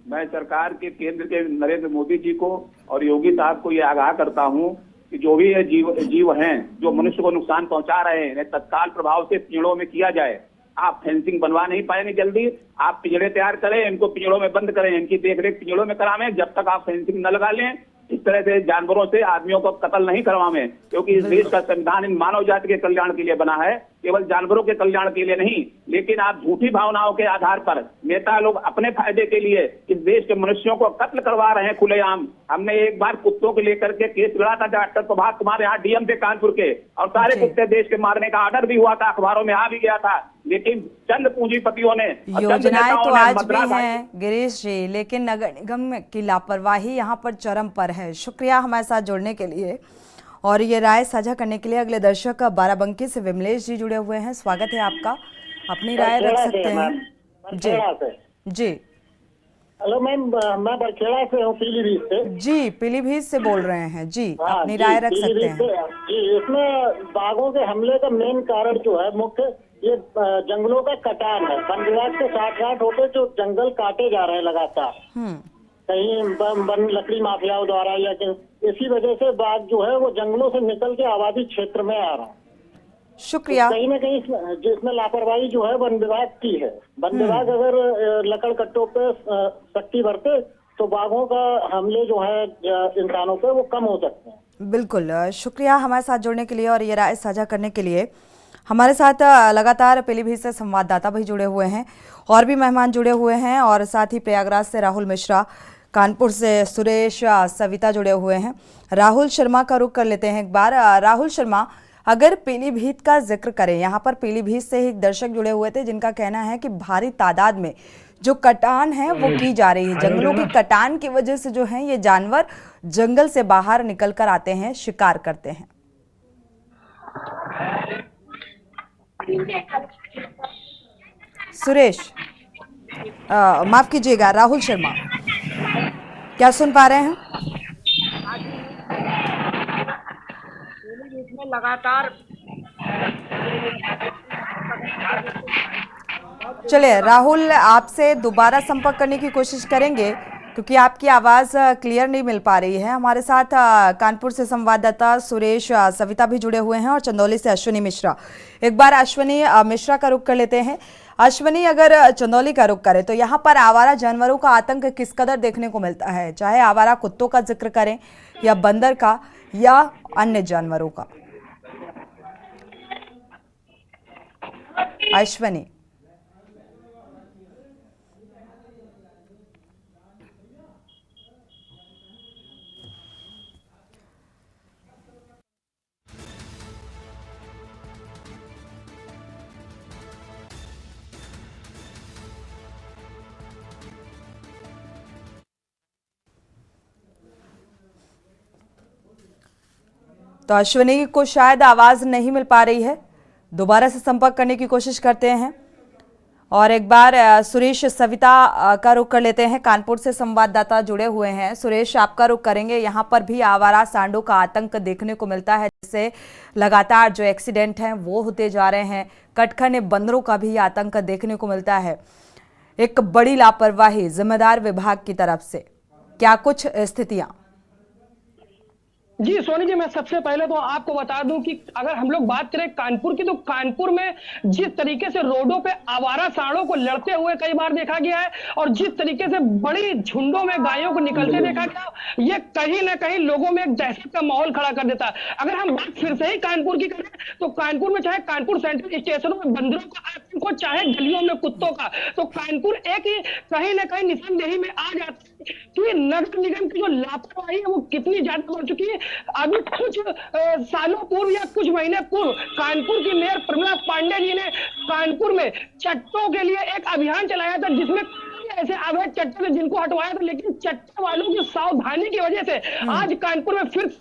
मैं सरकार के, केंद्र के नरेंद्र मोदी जी को और योगी साहब को ये आगाह करता हूँ कि जो भी ये जीव हैं जो मनुष्य को नुकसान पहुंचा रहे हैं, इन्हें तत्काल प्रभाव से पिंजड़ों में किया जाए। आप फेंसिंग बनवा नहीं पाएंगे जल्दी, आप पिंजड़े तैयार करें, इनको पिंजड़ों में बंद करें, इनकी देखरेख पिंजड़ों में करावें। जब तक आप फेंसिंग न लगा लें, इस तरह से जानवरों से आदमियों को कत्ल नहीं करवावें, क्योंकि इस देश का संविधान इन मानव जाति के कल्याण के लिए बना है, केवल जानवरों के कल्याण के लिए नहीं। लेकिन आप झूठी भावनाओं के आधार पर नेता लोग अपने फायदे के लिए इस देश के मनुष्यों को कत्ल करवा रहे हैं खुलेआम। हमने एक बार कुत्तों को लेकर के केस लड़ा था डॉक्टर प्रभात कुमार यहाँ डीएम थे कानपुर के, और सारे कुत्ते देश के मारने का ऑर्डर भी हुआ था, अखबारों में आ भी गया था। लेकिन चंद पूंजीपतियों ने, योजनाएं तो आज भी हैं गिरीश जी, लेकिन नगर निगम की लापरवाही यहाँ पर चरम पर है। शुक्रिया हमारे साथ जुड़ने के लिए और ये राय साझा करने के लिए। अगले दर्शक बाराबंकी से विमलेश जी जुड़े हुए हैं, स्वागत है आपका, अपनी राय रख सकते हैं। जी हेलो मैम, मैं बरखेड़ा से हूँ, पीलीभीत से। जी, पीलीभीत से बोल रहे हैं जी, अपनी राय रख सकते हैं। जी, इसमें बाघों के हमले का मेन कारण जो है मुख्य ये जंगलों का कटान है। वन विभाग के साठ होते जो जंगल काटे जा रहे हैं लगातार, कहीं वन लकड़ी माफियाओं द्वारा, या इसी वजह से बाघ जो है वो जंगलों से निकल के आबादी क्षेत्र में आ रहा है। शुक्रिया। तो कहीं ना कहीं जिसमें लापरवाही जो है वन विभाग की है। वन विभाग अगर लकड़ कट्टों पे सख्ती बरते तो बाघों का हमले जो है इंसानों पे वो कम हो सकते हैं। बिल्कुल, शुक्रिया हमारे साथ जुड़ने के लिए और ये राय साझा करने के लिए। हमारे साथ लगातार पीलीभीत से संवाददाता भी जुड़े हुए हैं और भी मेहमान जुड़े हुए हैं, और साथ ही प्रयागराज से राहुल मिश्रा, कानपुर से सुरेश, सविता जुड़े हुए हैं। राहुल शर्मा का रुख कर लेते हैं एक बार। राहुल शर्मा, अगर पीलीभीत का जिक्र करें, यहाँ पर पीलीभीत से ही एक दर्शक जुड़े हुए थे जिनका कहना है कि भारी तादाद में जो कटान है वो की जा रही है। जंगलों की कटान की वजह से जो है ये जानवर जंगल से बाहर निकल कर आते हैं, शिकार करते हैं। सुरेश, माफ कीजिएगा, राहुल शर्मा, क्या सुन पा रहे हैं? लगातार चलिए राहुल, आपसे दोबारा संपर्क करने की कोशिश करेंगे क्योंकि आपकी आवाज क्लियर नहीं मिल पा रही है। हमारे साथ कानपुर से संवाददाता सुरेश, सविता भी जुड़े हुए हैं और चंदौली से अश्विनी मिश्रा। एक बार अश्विनी मिश्रा का रुख कर लेते हैं। अश्विनी, अगर चंदौली का रुख करें तो यहाँ पर आवारा जानवरों का आतंक किस कदर देखने को मिलता है, चाहे आवारा कुत्तों का जिक्र करें या बंदर का या अन्य जानवरों का? अश्विनी, तो अश्विनी को शायद आवाज नहीं मिल पा रही है, दोबारा से संपर्क करने की कोशिश करते हैं। और एक बार सुरेश सविता का रुख कर लेते हैं। कानपुर से संवाददाता जुड़े हुए हैं। सुरेश, आपका रुख करेंगे। यहाँ पर भी आवारा सांडों का आतंक देखने को मिलता है, जिससे लगातार जो एक्सीडेंट हैं वो होते जा रहे हैं। कटखने बंदरों का भी आतंक देखने को मिलता है। एक बड़ी लापरवाही जिम्मेदार विभाग की तरफ से, क्या कुछ स्थितियां? जी सोनी जी, मैं सबसे पहले तो आपको बता दूं कि अगर हम लोग बात करें कानपुर की, तो कानपुर में जिस तरीके से रोडों पे आवारा सांडों को लड़ते हुए कई बार देखा गया है और जिस तरीके से बड़ी झुंडों में गायों को निकलते देखा गया, ये कहीं ना कहीं लोगों में एक दहशत का माहौल खड़ा कर देता है। अगर हम बात फिर से ही कानपुर की करें तो कानपुर में चाहे कानपुर सेंट्रल स्टेशनों में बंदरों का आतंक हो, चाहे गलियों में कुत्तों का, तो कानपुर एक ही कहीं ना कहीं निशानदेही में आ जाता है कि नगर निगम की जो लापरवाही है वो कितनी ज्यादा बढ़ चुकी है। अभी कुछ सालों पूर्व या कुछ महीने पूर्व कानपुर की मेयर प्रमिला पांडे जी ने कानपुर में चट्टों के लिए एक अभियान चलाया था, जिसमें ऐसे अवैध चट्टे थे जिनको हटवाया था, लेकिन चट्टे वालों की सावधानी की वजह से आज कानपुर में फिर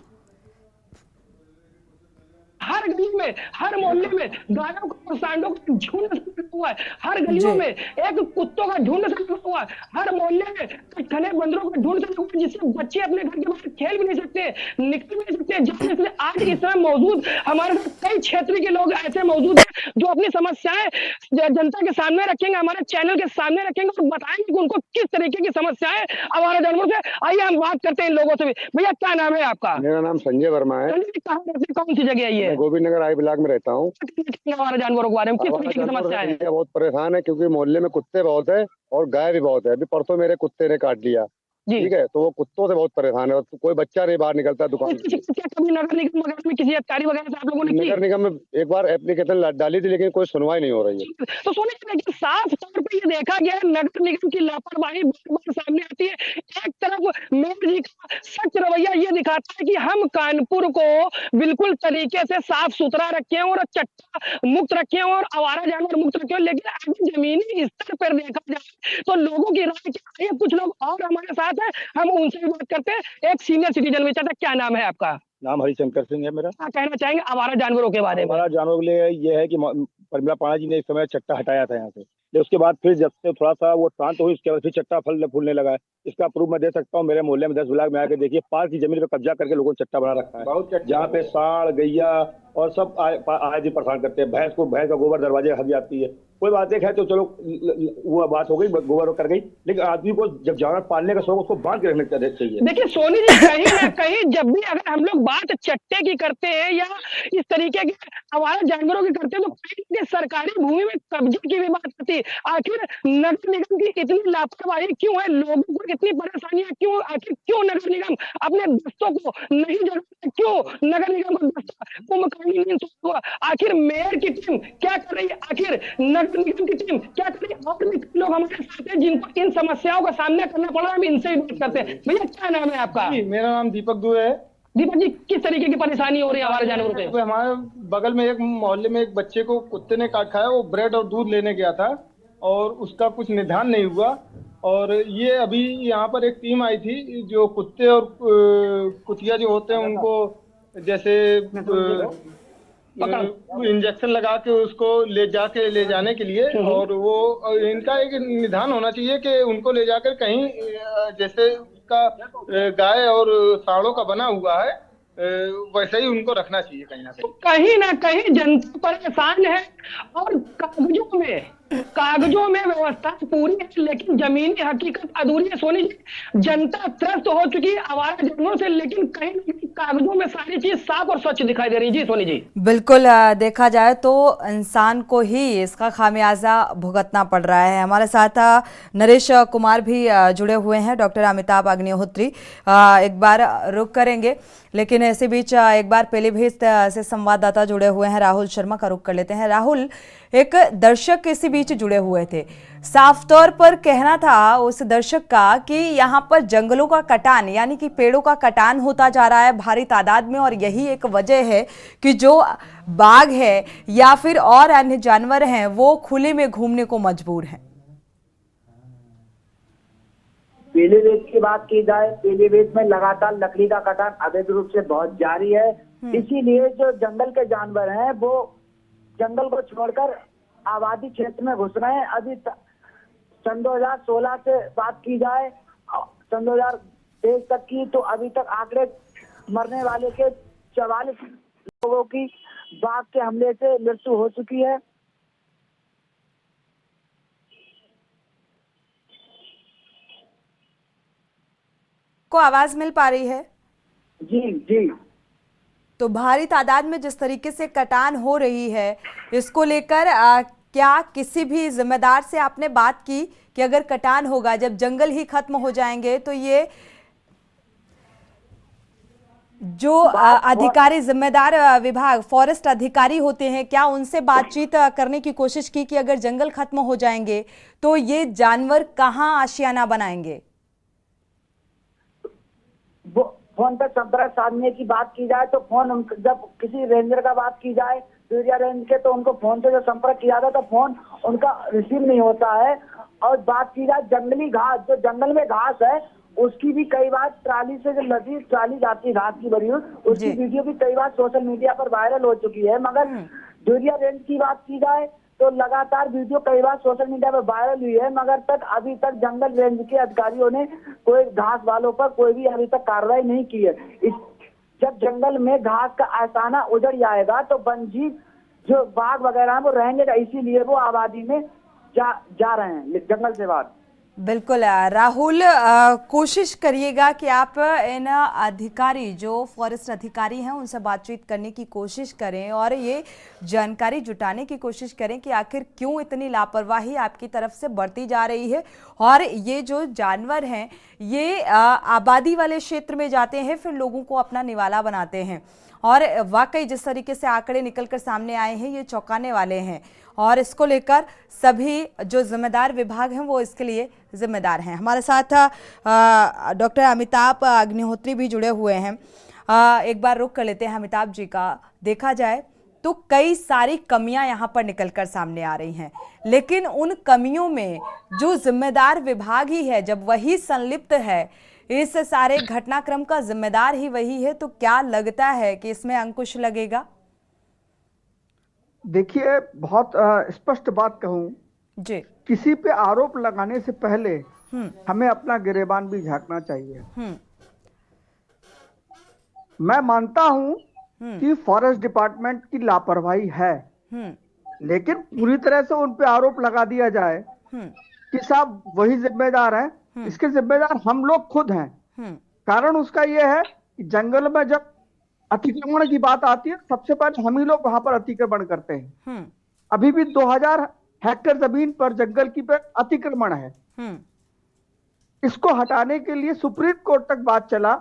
हर गली में, हर मोहल्ले में गायों का और सांडों का झुंड हुआ है। हर गलियों में एक कुत्तों का झुंड हुआ है। हर मोहल्ले में घने बंदरों का झुंड हुआ है, जिससे बच्चे अपने घर के बाहर खेल भी नहीं सकते, निकल भी नहीं सकते। इसलिए आज इस समय मौजूद हमारे साथ कई क्षेत्र के लोग ऐसे मौजूद हैं जो अपनी समस्याएं जनता के सामने रखेंगे, हमारे चैनल के सामने रखेंगे और बताएंगे कि उनको किस तरीके की समस्याएं आवारा जानवरों से। आइए हम बात करते हैं इन लोगों से भी। भैया, क्या नाम है आपका? मेरा नाम संजय वर्मा है। कहाँ रहते, कौन सी जगह है ये? गोविंद नगर आई ब्लॉक में रहता हूँ। आवारा जानवरों के बारे में किस तरीके की समस्या है? बहुत परेशान है क्योंकि मोहल्ले में कुत्ते बहुत है और गाय भी बहुत है। अभी परसों मेरे कुत्ते ने काट लिया, ठीक है, तो वो कुत्तों से बहुत परेशान है। कोई बच्चा नहीं बाहर निकलता दुकान से। कभी नगर निगम में किसी अधिकारी वगैरह से आप लोगों ने की? नगर निगम में एक बार एप्लीकेशन डाली थी, लेकिन कोई सुनवाई नहीं हो रही है। तो सोने लेकिन साफ तौर पे ये देखा गया है नगर निगम की लापरवाही बार सामने आती है। एक तरफ मेयर जी का सच रवैया ये दिखाता है कि हम कानपुर को बिल्कुल तरीके से साफ सुथरा रखें और चट्टा मुक्त रखें और आवारा जानवर मुक्त रखें, लेकिन अगर जमीनी स्तर पर देखा जाए तो लोगों की राय क्या है? कुछ लोग और हमारे साथ है, हम उनसे भी बात करते हैं। एक सीनियर सिटीजन में चाचा, क्या नाम है आपका? नाम हरिशंकर सिंह है मेरा। क्या कहना चाहेंगे आवारा जानवरों के बारे में? आवारा जानवरों के लिए ये है कि प्रमिला पांडे जी ने इस समय चट्टा हटाया था यहाँ से, उसके बाद फिर जब से थोड़ा सा वो शांत हुई, उसके बाद फिर चट्टा फूलने लगा है। इसका प्रूफ मैं दे सकता हूँ। मेरे मोहल्ले में 10 ब्लॉक में आके देखिए, पास की जमीन पे कब्जा करके लोगों ने चट्टा बना रखा है, जहाँ पे सांड गैया और सब आज ही परेशान करते हैं। भैंस का गोबर दरवाजे हट जाती है। कोई बात एक है तो चलो वो बात हो गई, गोबर कर गई, लेकिन आदमी को जब जानवर पालने का शौक, उसको बांध के रखने चाहिए। देखिए सोनी जी, कहीं ना कहीं जब भी अगर हम लोग बात चट्टे की करते हैं या इस तरीके के आवारा जानवरों की करते हैं, तो कहीं सरकारी भूमि में कब्जे की भी बात आती है। आखिर नगर निगम की इतनी लापरवाही क्यों है? लोगों को इतनी परेशानियां क्यों? आखिर क्यों नगर निगम अपने दस्तों को नहीं जगाता? क्यों नगर निगम को मकानी नहीं हुआ? आखिर मेयर की टीम क्या कर रही है? आखिर नगर निगम की टीम क्या कर रही है? और भी लोग हमारे साथ हैं जिनको इन समस्याओं का सामना करना पड़ रहा है, हम इनसे भी बात करते हैं। भैया, क्या नाम है आपका? मेरा नाम दीपक दुबे है। दीपक जी, किस तरीके की परेशानी हो रही है आवारा जानवरों पे? हमारे बगल में एक मोहल्ले में एक बच्चे को कुत्ते ने काट खाया। वो ब्रेड और दूध लेने गया था और उसका कुछ निदान नहीं हुआ। और ये अभी यहाँ पर एक टीम आई थी जो कुत्ते और कुतिया जो होते हैं उनको जैसे इंजेक्शन लगा के उसको ले जाने के लिए, और वो इनका एक निदान होना चाहिए कि उनको ले जाकर कहीं जैसे का गाय और सांडों का बना हुआ है वैसे ही उनको रखना चाहिए। कहीं ना कहीं जनता परेशान है और कागजों में व्यवस्था पूरी है, लेकिन जमीनी हकीकत अधूरी है। सोनी जी, जनता त्रस्त हो चुकी है आवारा जानवरों से, लेकिन कहीं ना कहीं कागजों में सारी चीज साफ और स्वच्छ दिखाई दे रही है। जी सोनी जी, बिल्कुल, देखा जाए तो इंसान को ही इसका खामियाजा भुगतना पड़ रहा है। हमारे साथ नरेश कुमार भी जुड़े हुए हैं, डॉक्टर अमिताभ अग्निहोत्री। एक बार रुक करेंगे, लेकिन ऐसे बीच एक बार पीलीभीत से संवाददाता जुड़े हुए हैं, राहुल शर्मा का रुख कर लेते हैं। राहुल, एक दर्शक इसी बीच जुड़े हुए थे, साफ तौर पर कहना था उस दर्शक का कि यहाँ पर जंगलों का कटान यानी कि पेड़ों का कटान होता जा रहा है भारी तादाद में, और यही एक वजह है कि जो बाघ है या फिर और अन्य जानवर हैं वो खुले में घूमने को मजबूर हैं। पीलीभीत की बात की जाए, पीलीभीत में लगातार लकड़ी का कटान अवैध रूप से बहुत जारी है। इसीलिए जो जंगल के जानवर हैं वो जंगल को छोड़कर आबादी क्षेत्र में घुस रहे हैं। अभी सन 2016 से बात की जाए सन 2023 तक की, तो अभी तक आंकड़े मरने वाले के 44 लोगों की बाघ के हमले से मृत्यु हो चुकी है। को आवाज मिल पा रही है? जी जी। तो भारी तादाद में जिस तरीके से कटान हो रही है, इसको लेकर क्या किसी भी जिम्मेदार से आपने बात की कि अगर कटान होगा, जब जंगल ही खत्म हो जाएंगे, तो ये जो अधिकारी जिम्मेदार विभाग फॉरेस्ट अधिकारी होते हैं, क्या उनसे बातचीत करने की कोशिश की कि अगर जंगल खत्म हो जाएंगे तो ये जानवर कहाँ आशियाना बनाएंगे? फोन पर संपर्क साधने की बात की जाए तो फोन, जब किसी रेंजर का बात की जाए एरिया रेंज के, तो उनको फोन से जो संपर्क किया था तो फोन उनका रिसीव नहीं होता है। और बात की जाए जंगली घास, जो जंगल में घास है उसकी भी कई बार ट्राली से जो लदी ट्राली जाती है घास की भरी हुई, उसकी वीडियो भी कई बार सोशल मीडिया पर वायरल हो चुकी है। मगर डोरिया रेंज की बात की जाए तो लगातार वीडियो कई बार सोशल मीडिया पर वायरल हुई है, मगर अभी तक जंगल रेंज के अधिकारियों ने कोई घास वालों पर कोई भी अभी तक कार्रवाई नहीं की है। जब जंगल में घास का आसाना उजड़ जाएगा तो वन्यजीव जो बाघ वगैरह वो रहेंगे, इसीलिए वो आबादी में जा रहे हैं जंगल से बाहर। बिल्कुल राहुल, कोशिश करिएगा कि आप इन अधिकारी जो फॉरेस्ट अधिकारी हैं उनसे बातचीत करने की कोशिश करें और ये जानकारी जुटाने की कोशिश करें कि आखिर क्यों इतनी लापरवाही आपकी तरफ से बढ़ती जा रही है। और ये जो जानवर हैं ये आबादी वाले क्षेत्र में जाते हैं, फिर लोगों को अपना निवाला बनाते हैं। और वाकई जिस तरीके से आंकड़े निकलकर सामने आए हैं ये चौंकाने वाले हैं, और इसको लेकर सभी जो जिम्मेदार विभाग हैं वो इसके लिए जिम्मेदार हैं। हमारे साथ डॉक्टर अमिताभ अग्निहोत्री भी जुड़े हुए हैं। एक बार रुक कर लेते हैं अमिताभ जी का। देखा जाए तो कई सारी कमियां यहाँ पर निकलकर सामने आ रही हैं, लेकिन उन कमियों में जो जिम्मेदार विभाग ही है, जब वही संलिप्त है, इस सारे घटनाक्रम का जिम्मेदार ही वही है, तो क्या लगता है कि इसमें अंकुश लगेगा? देखिए, बहुत स्पष्ट बात कहूं जी, किसी पे आरोप लगाने से पहले हमें अपना गिरेबान भी झांकना चाहिए। मैं मानता हूं कि फॉरेस्ट डिपार्टमेंट की लापरवाही है, लेकिन पूरी तरह से उन पे आरोप लगा दिया जाए कि साहब वही जिम्मेदार हैं, इसके जिम्मेदार हम लोग खुद हैं। कारण उसका यह है कि जंगल में जब अतिक्रमण की बात आती है, सबसे पहले हम ही लोग वहां पर अतिक्रमण करते हैं। अभी भी 2000 हेक्टेयर जमीन पर जंगल की पर अतिक्रमण है। इसको हटाने के लिए सुप्रीम कोर्ट तक बात चला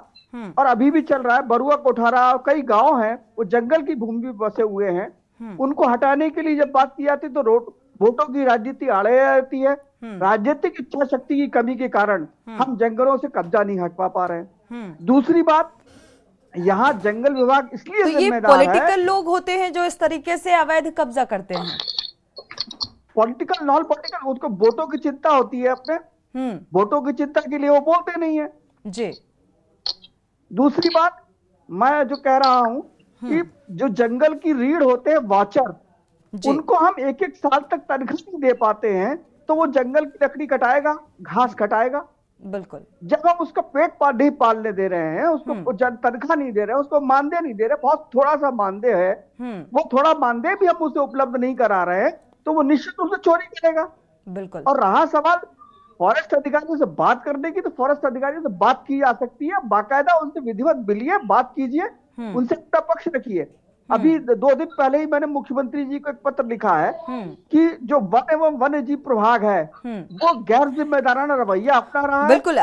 और अभी भी चल रहा है। बरुआ कोठारा और कई गांव हैं वो जंगल की भूमि में बसे हुए हैं, उनको हटाने के लिए जब बात की जाती तो वोटों की राजनीति आड़े रहती है। राजनीतिक इच्छा शक्ति की कमी के कारण हम जंगलों से कब्जा नहीं हटवा पा रहे हैं। दूसरी बात, यहाँ जंगल विभाग इसलिए तो ये पॉलिटिकल लोग होते हैं जो इस तरीके से अवैध कब्जा करते हैं। पॉलिटिकल नॉन पॉलिटिकल, उसको वोटों की चिंता होती है, अपने वोटों की चिंता के लिए वो बोलते नहीं है जी। दूसरी बात, मैं जो कह रहा हूं कि जो जंगल की रीढ़ होते हैं वाचर, उनको हम 1-1 साल तक तनख्वाह नहीं दे पाते हैं, तो वो जंगल की लकड़ी कटाएगा, घास कटाएगा। बिल्कुल। जब हम उसका पेट नहीं पालने दे रहे हैं, उसको तनख्वाह नहीं दे रहे हैं, उसको मानदेय नहीं दे रहे, बहुत थोड़ा सा मानदेय है, वो थोड़ा मानदेय भी हम उसे उपलब्ध नहीं करा रहे हैं, तो वो निश्चित रूप से चोरी करेगा। बिल्कुल। और रहा सवाल फॉरेस्ट अधिकारियों से बात करने की, तो फॉरेस्ट अधिकारियों से बात की जा सकती है, बाकायदा उनसे विधिवत मिलिए, बात कीजिए, उनसे अपना पक्ष रखिए। अभी 2 दिन पहले ही मैंने मुख्यमंत्री जी को एक पत्र लिखा है कि जो वन एवं वन्य जीव प्रभाग है वो गैर जिम्मेदाराना रवैया अपना रहा है। बिल्कुल।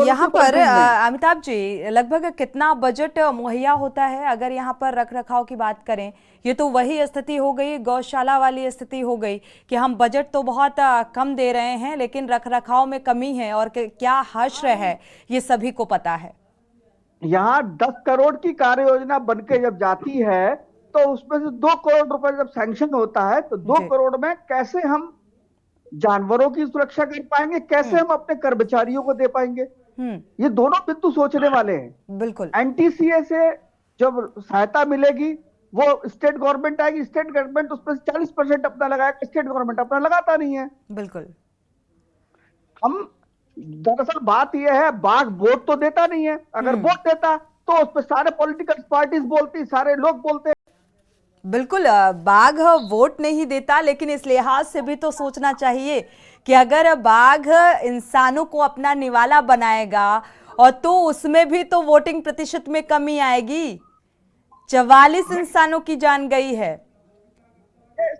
यहाँ पर अमिताभ जी, लगभग कितना बजट मुहैया होता है अगर यहाँ पर रख रखाव की बात करें? ये तो वही स्थिति हो गई, गौशाला वाली स्थिति हो गई कि हम बजट तो बहुत कम दे रहे हैं लेकिन रख रखाव में कमी है, और क्या हश्र है ये सभी को पता है। यहाँ 10 करोड़ की कार्य योजना बनके जब जाती है तो उसमें से 2 करोड़ रुपए जब सैंक्शन होता है, तो 2 करोड़ में कैसे हम जानवरों की सुरक्षा कर पाएंगे, कैसे हम अपने कर्मचारियों को दे पाएंगे, ये दोनों बिंदु सोचने वाले हैं। बिल्कुल। एनटीसीए से जब सहायता मिलेगी वो स्टेट गवर्नमेंट आएगी, स्टेट गवर्नमेंट उस पर 40% अपना लगाएगा, स्टेट गवर्नमेंट अपना लगाता नहीं है। बिल्कुल। हम दरअसल बात यह है, बाघ वोट तो देता नहीं है, अगर वोट देता तो उस पर सारे पॉलिटिकल पार्टीज बोलती, सारे लोग बोलते। बिल्कुल, बाघ वोट नहीं देता, लेकिन इस लिहाज से भी तो सोचना चाहिए कि अगर बाघ इंसानों को अपना निवाला बनाएगा और तो उसमें भी तो वोटिंग प्रतिशत में कमी आएगी। 44 इंसानों की जान गई है।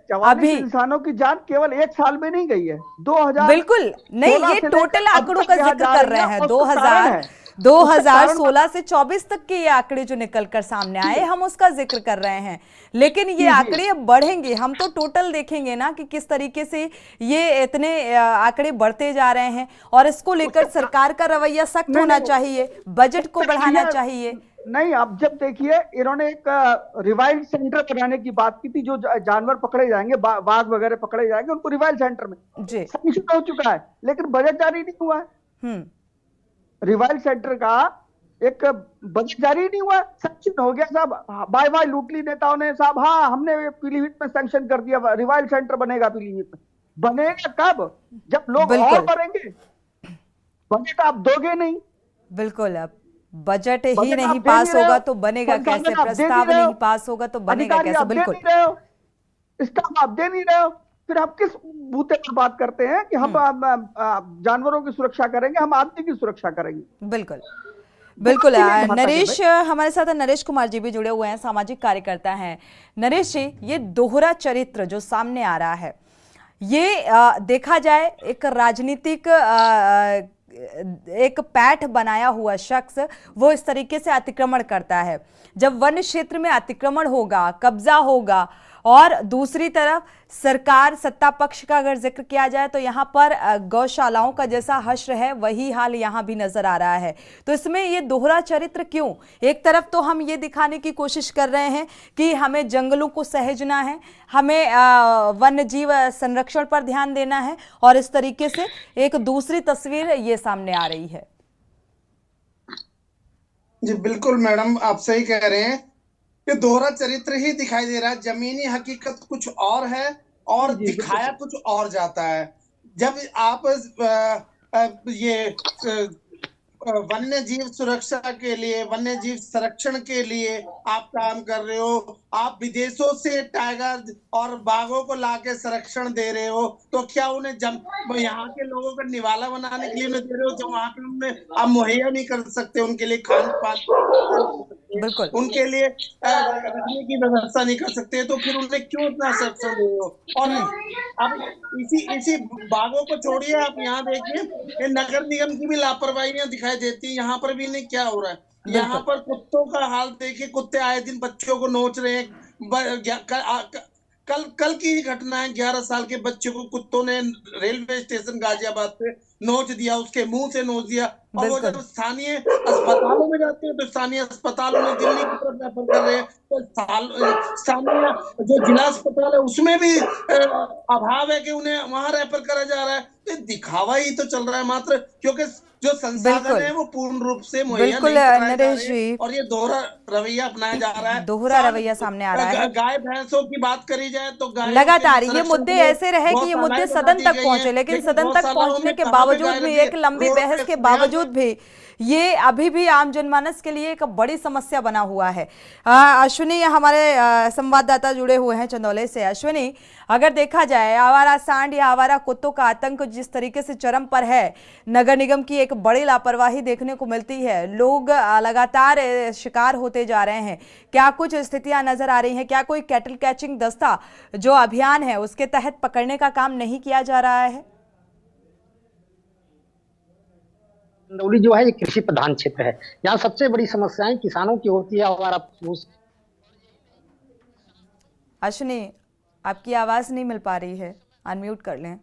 44 इंसानों की जान केवल एक साल में नहीं गई है, 2000 बिल्कुल नहीं, ये टोटल आंकड़ों का जिक्र कर रहे हैं। 2016 से 24 तक के ये आंकड़े जो निकलकर सामने आए, हम उसका जिक्र कर रहे हैं। लेकिन ये आंकड़े अब बढ़ेंगे, हम तो टोटल देखेंगे ना कि किस तरीके से ये इतने आंकड़े बढ़ते जा रहे हैं। और इसको लेकर सरकार का रवैया सख्त होना चाहिए, बजट को बढ़ाना चाहिए। नहीं, अब जब देखिए इन्होंने एक रिवाइल्ड सेंटर बनाने की बात की थी, जो जानवर पकड़े जाएंगे, बाघ वगैरह पकड़े जाएंगे, उनको रिवाइल्ड सेंटर में सैंक्शन हो चुका है, लेकिन बजट जारी नहीं हुआ है। रिवाइल्ड सेंटर का एक बजट जारी नहीं हुआ, सैंक्शन हो गया साहब, बाय बाय लूट ली नेताओं ने साहब। हाँ, हमने पीलीभीत में सैंक्शन कर दिया, रिवाइल्ड सेंटर बनेगा पीलीभीत में। बनेगा कब? जब लोग और मरेंगे। बजट आप दोगे नहीं। बिल्कुल, अब बजट ही नहीं पास होगा तो बनेगा कैसे? प्रस्ताव नहीं पास होगा तो बनेगा कैसे? बिल्कुल, स्टाफ आप दे नहीं रहे हो, फिर आप किस बूते पर बात करते हैं कि हम जानवरों की सुरक्षा करेंगे, हम आदमी की सुरक्षा करेंगे? बिल्कुल बिल्कुल। नरेश हमारे साथ, नरेश कुमार जी भी जुड़े हुए हैं, सामाजिक कार्यकर्ता हैं। नरेश जी, ये दोहरा चरित्र जो सामने आ रहा है, ये देखा जाए एक राजनीतिक एक पैठ बनाया हुआ शख्स वो इस तरीके से अतिक्रमण करता है। जब वन क्षेत्र में अतिक्रमण होगा, कब्जा होगा, और दूसरी तरफ सरकार सत्ता पक्ष का अगर जिक्र किया जाए तो यहाँ पर गौशालाओं का जैसा हश्र है वही हाल यहाँ भी नजर आ रहा है। तो इसमें ये दोहरा चरित्र क्यों? एक तरफ तो हम ये दिखाने की कोशिश कर रहे हैं कि हमें जंगलों को सहेजना है, हमें वन्य जीव संरक्षण पर ध्यान देना है, और इस तरीके से एक दूसरी तस्वीर ये सामने आ रही है। जी बिल्कुल मैडम, आप सही कह रहे हैं, ये दोहरा चरित्र ही दिखाई दे रहा है। जमीनी हकीकत कुछ और है और दिखाया कुछ और जाता है। जब आप ये वन्य जीव सुरक्षा के लिए, वन्य जीव संरक्षण के लिए आप काम कर रहे हो, आप विदेशों से टाइगर और बाघों को लाके संरक्षण दे रहे हो, तो क्या उन्हें यहाँ के लोगों का निवाला बनाने के लिए उन्हें दे रहे हो, जो वहाँ पे उन्हें आप मुहैया नहीं कर सकते, उनके लिए खान पान, बिल्कुल उनके लिए रखने की व्यवस्था नहीं कर सकते, तो फिर उन्हें क्यों इतना संरक्षण दे रहे हो? और अब इसी बाघों को छोड़िए, आप यहाँ देखिए, ये नगर निगम की भी लापरवाहियां दिखाई देती है। यहाँ पर भी नहीं क्या हो रहा है, यहाँ पर कुत्तों का हाल देखिए, कुत्ते आए दिन बच्चों को नोच रहे हैं। कल की ही घटना है, 11 साल के बच्चे को कुत्तों ने रेलवे स्टेशन गाजियाबाद पे नोच दिया, उसके मुंह से नोच दिया। और वो जब स्थानीय अस्पतालों में जाते हैं तो स्थानीय अस्पतालों में दिल्ली की तरफ रेफर कर रहे हैं, तो स्थानीय जो जिला अस्पताल है उसमें भी अभाव है कि उन्हें वहां रेफर करा जा रहा है। तो दिखावा ही तो चल रहा है मात्र, क्योंकि जो संसाधन है वो पूर्ण रूप से मुहैया नहीं कराए जा रहे हैं, और ये दोहरा रवैया अपनाया जा रहा है। दोहरा रवैया सामने आ रहा है। गाय भैंसों की बात करी जाए तो लगातार ये मुद्दे ऐसे रहे कि ये मुद्दे सदन तक पहुंचे, लेकिन सदन तक पहुंचने के बावजूद भी, एक लंबी बहस के बावजूद भी, ये अभी भी आम जनमानस के लिए एक बड़ी समस्या बना हुआ है। अश्विनी हमारे संवाददाता जुड़े हुए हैं चंदौली से। अश्विनी, अगर देखा जाए आवारा सांड या आवारा कुत्तों का आतंक जिस तरीके से चरम पर है, नगर निगम की एक बड़ी लापरवाही देखने को मिलती है, लोग लगातार शिकार होते जा रहे हैं, क्या कुछ स्थितियां नजर आ रही हैं? क्या कोई कैटल कैचिंग दस्ता जो अभियान है उसके तहत पकड़ने का काम नहीं किया जा रहा है? चंदौली जो है ये कृषि प्रधान क्षेत्र है, यहाँ सबसे बड़ी समस्याएं किसानों की होती है। और अश्विनी, आपकी आवाज नहीं मिल पा रही है, अनम्यूट कर लें।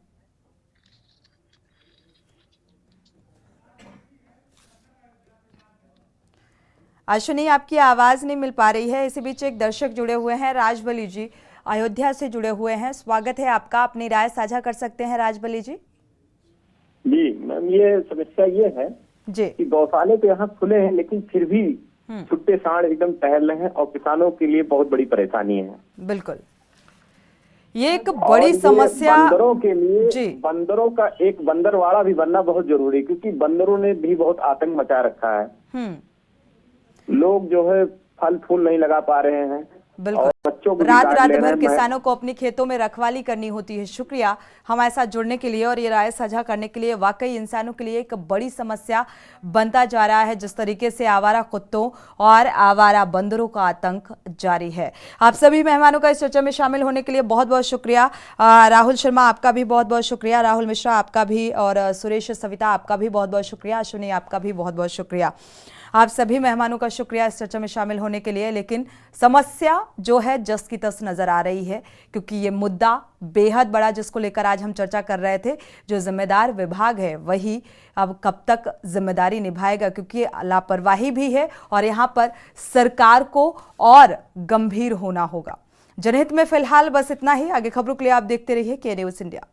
अश्विनी, आपकी आवाज नहीं मिल पा रही है। इसी बीच एक दर्शक जुड़े हुए हैं, राजबली जी अयोध्या से जुड़े हुए हैं। स्वागत है आपका, अपनी राय साझा कर सकते हैं राजबली जी। जी मैम, ये समस्या ये है जी कि गौशाले तो यहाँ खुले हैं, लेकिन फिर भी छुट्टे सांड एकदम टहल रहे हैं और किसानों के लिए बहुत बड़ी परेशानी है। बिल्कुल, ये एक बड़ी समस्या बंदरों के लिए। बंदरों का एक बंदरवाड़ा भी बनना बहुत जरूरी, क्योंकि बंदरों ने भी बहुत आतंक मचा रखा है। लोग जो है फल फूल नहीं लगा पा रहे हैं, बिल्कुल, बच्चों को रात रात भर किसानों को अपनी खेतों में रखवाली करनी होती है। शुक्रिया हमारे साथ जुड़ने के लिए और ये राय साझा करने के लिए। वाकई इंसानों के लिए एक बड़ी समस्या बनता जा रहा है जिस तरीके से आवारा कुत्तों और आवारा बंदरों का आतंक जारी है। आप सभी मेहमानों का इस चर्चा में शामिल होने के लिए बहुत बहुत शुक्रिया। राहुल शर्मा आपका भी बहुत बहुत शुक्रिया, राहुल मिश्रा आपका भी, और सुरेश सविता आपका भी बहुत बहुत शुक्रिया, अश्विनी आपका भी बहुत बहुत शुक्रिया। आप सभी मेहमानों का शुक्रिया इस चर्चा में शामिल होने के लिए। लेकिन समस्या जो है जस की तस नजर आ रही है, क्योंकि ये मुद्दा बेहद बड़ा जिसको लेकर आज हम चर्चा कर रहे थे। जो जिम्मेदार विभाग है वही अब कब तक जिम्मेदारी निभाएगा, क्योंकि लापरवाही भी है और यहाँ पर सरकार को और गंभीर होना होगा। जनहित में फिलहाल बस इतना ही। आगे खबरों के लिए आप देखते रहिए के न्यूज़ इंडिया।